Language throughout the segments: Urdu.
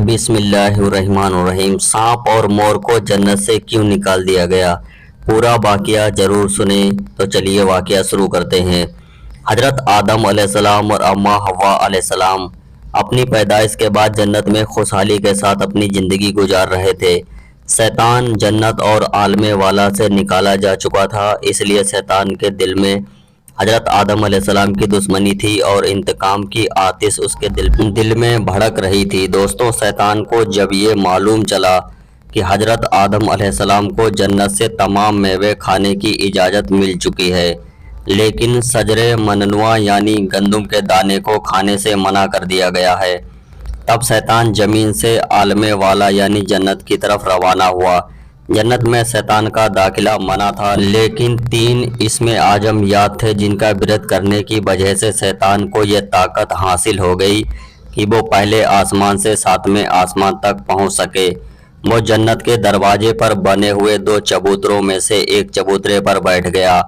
بسم اللہ الرحمن الرحیم۔ سانپ اور مور کو جنت سے کیوں نکال دیا گیا؟ پورا واقعہ ضرور سنیں۔ تو چلیے واقعہ شروع کرتے ہیں۔ حضرت آدم علیہ السلام اور اماں حوا علیہ السلام اپنی پیدائش کے بعد جنت میں خوشحالی کے ساتھ اپنی زندگی گزار رہے تھے۔ شیطان جنت اور عالم والا سے نکالا جا چکا تھا، اس لیے شیطان کے دل میں حضرت آدم علیہ السلام کی دشمنی تھی اور انتقام کی آتش اس کے دل میں بھڑک رہی تھی۔ دوستوں، شیطان کو جب یہ معلوم چلا کہ حضرت آدم علیہ السلام کو جنت سے تمام میوے کھانے کی اجازت مل چکی ہے، لیکن شجر ممنوع یعنی گندم کے دانے کو کھانے سے منع کر دیا گیا ہے، تب شیطان زمین سے عالم والا یعنی جنت کی طرف روانہ ہوا۔ جنت میں شیطان کا داخلہ منع تھا، لیکن 3 اسم اعظم یاد تھے جن کا ورد کرنے کی وجہ سے شیطان کو یہ طاقت حاصل ہو گئی کہ وہ پہلے آسمان سے 7ویں آسمان تک پہنچ سکے۔ وہ جنت کے دروازے پر بنے ہوئے 2 چبوتروں میں سے ایک چبوترے پر بیٹھ گیا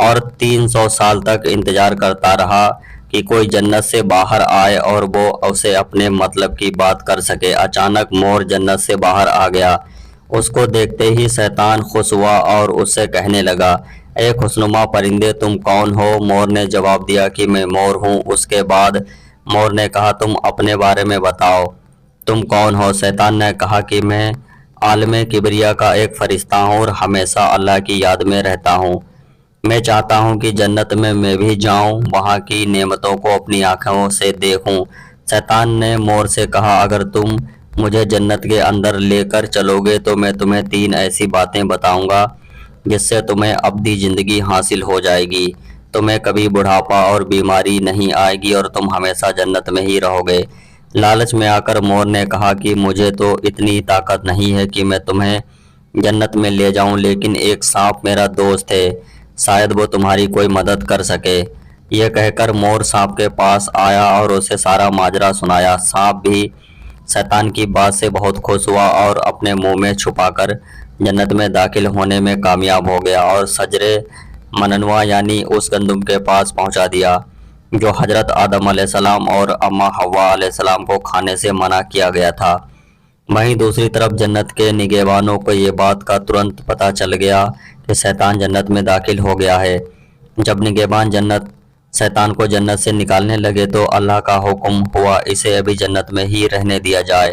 اور 300 سال تک انتظار کرتا رہا کہ کوئی جنت سے باہر آئے اور وہ اسے اپنے مطلب کی بات کر سکے۔ اچانک مور جنت سے باہر آ گیا۔ اس کو دیکھتے ہی شیطان خوش ہوا اور اس سے کہنے لگا، اے خوشنما پرندے، تم کون ہو؟ مور نے جواب دیا کہ میں مور ہوں۔ اس کے بعد مور نے کہا، تم اپنے بارے میں بتاؤ، تم کون ہو؟ شیطان نے کہا کہ میں عالم کبریا کا ایک فرشتہ ہوں اور ہمیشہ اللہ کی یاد میں رہتا ہوں۔ میں چاہتا ہوں کہ جنت میں بھی جاؤں، وہاں کی نعمتوں کو اپنی آنکھوں سے دیکھوں۔ شیطان نے مور سے کہا، اگر تم مجھے جنت کے اندر لے کر چلو گے تو میں تمہیں 3 ایسی باتیں بتاؤں گا جس سے تمہیں ابدی زندگی حاصل ہو جائے گی۔ تمہیں کبھی بڑھاپا اور بیماری نہیں آئے گی اور تم ہمیشہ جنت میں ہی رہو گے۔ لالچ میں آ کر مور نے کہا کہ مجھے تو اتنی طاقت نہیں ہے کہ میں تمہیں جنت میں لے جاؤں، لیکن ایک سانپ میرا دوست ہے، شاید وہ تمہاری کوئی مدد کر سکے۔ یہ کہہ کر مور سانپ کے پاس آیا اور اسے سارا ماجرا سنایا۔ سانپ بھی شیطان کی بات سے بہت خوش ہوا اور اپنے منہ میں چھپا کر جنت میں داخل ہونے میں کامیاب ہو گیا اور شجر ممنوع یعنی اس گندم کے پاس پہنچا دیا جو حضرت آدم علیہ السلام اور اماں حوا علیہ السلام کو کھانے سے منع کیا گیا تھا۔ وہیں دوسری طرف جنت کے نگہبانوں کو یہ بات کا ترنت پتہ چل گیا کہ شیطان جنت میں داخل ہو گیا ہے۔ جب نگہبان شیطان کو جنت سے نکالنے لگے تو اللہ کا حکم ہوا اسے ابھی جنت میں ہی رہنے دیا جائے۔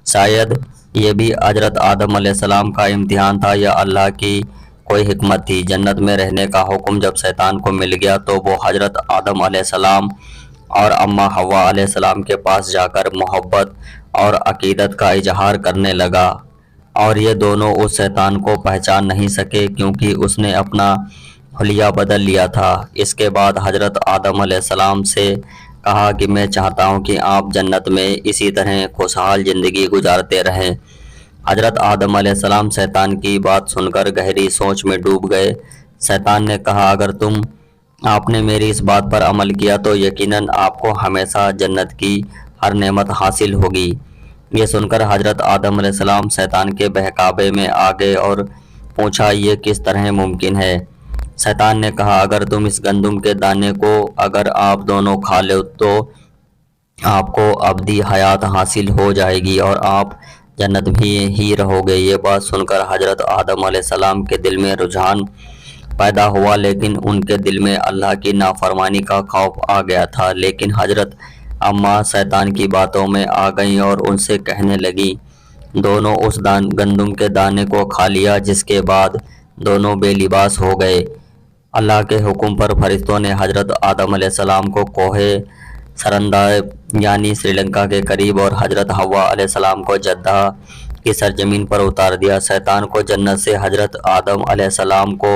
شاید یہ بھی حضرت آدم علیہ السلام کا امتحان تھا یا اللہ کی کوئی حکمت تھی۔ جنت میں رہنے کا حکم جب شیطان کو مل گیا تو وہ حضرت آدم علیہ السلام اور اماں حوا علیہ السلام کے پاس جا کر محبت اور عقیدت کا اظہار کرنے لگا، اور یہ دونوں اس شیطان کو پہچان نہیں سکے کیونکہ اس نے اپنا حلیہ بدل لیا تھا۔ اس کے بعد حضرت آدم علیہ السلام سے کہا کہ میں چاہتا ہوں کہ آپ جنت میں اسی طرح خوشحال زندگی گزارتے رہیں۔ حضرت آدم علیہ السلام شیطان کی بات سن کر گہری سوچ میں ڈوب گئے۔ شیطان نے کہا، اگر آپ نے میری اس بات پر عمل کیا تو یقیناً آپ کو ہمیشہ جنت کی ہر نعمت حاصل ہوگی۔ یہ سن کر حضرت آدم علیہ السلام شیطان کے بہکاوے میں آ گئے اور پوچھا، یہ کس طرح ممکن ہے؟ شیطان نے کہا، اگر تم اس گندم کے دانے کو اگر آپ دونوں کھا لو تو آپ کو ابدی حیات حاصل ہو جائے گی اور آپ جنت بھی ہی رہو گے۔ یہ بات سن کر حضرت آدم علیہ السلام کے دل میں رجحان پیدا ہوا، لیکن ان کے دل میں اللہ کی نافرمانی کا خوف آ گیا تھا۔ لیکن حضرت اماں شیطان کی باتوں میں آ گئیں اور ان سے کہنے لگیں۔ دونوں اس گندم کے دانے کو کھا لیا، جس کے بعد دونوں بے لباس ہو گئے۔ اللہ کے حکم پر فرشتوں نے حضرت آدم علیہ السلام کو کوہ سرنداب یعنی سری لنکا کے قریب اور حضرت حوا علیہ السلام کو جدہ کی سرزمین پر اتار دیا۔ شیطان کو جنت سے حضرت آدم علیہ السلام کو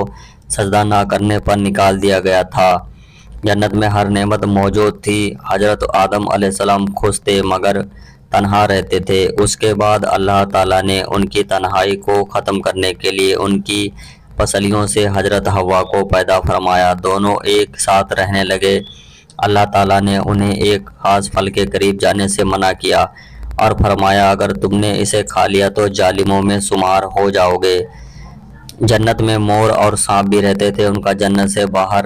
سجدہ نہ کرنے پر نکال دیا گیا تھا۔ جنت میں ہر نعمت موجود تھی۔ حضرت آدم علیہ السلام خوش تھے مگر تنہا رہتے تھے۔ اس کے بعد اللہ تعالیٰ نے ان کی تنہائی کو ختم کرنے کے لیے ان کی پسلیوں سے حضرت حوا کو پیدا فرمایا۔ دونوں ایک ساتھ رہنے لگے۔ اللہ تعالیٰ نے انہیں ایک خاص پھل کے قریب جانے سے منع کیا اور فرمایا، اگر تم نے اسے کھا لیا تو ظالموں میں شمار ہو جاؤ گے۔ جنت میں مور اور سانپ بھی رہتے تھے۔ ان کا جنت سے باہر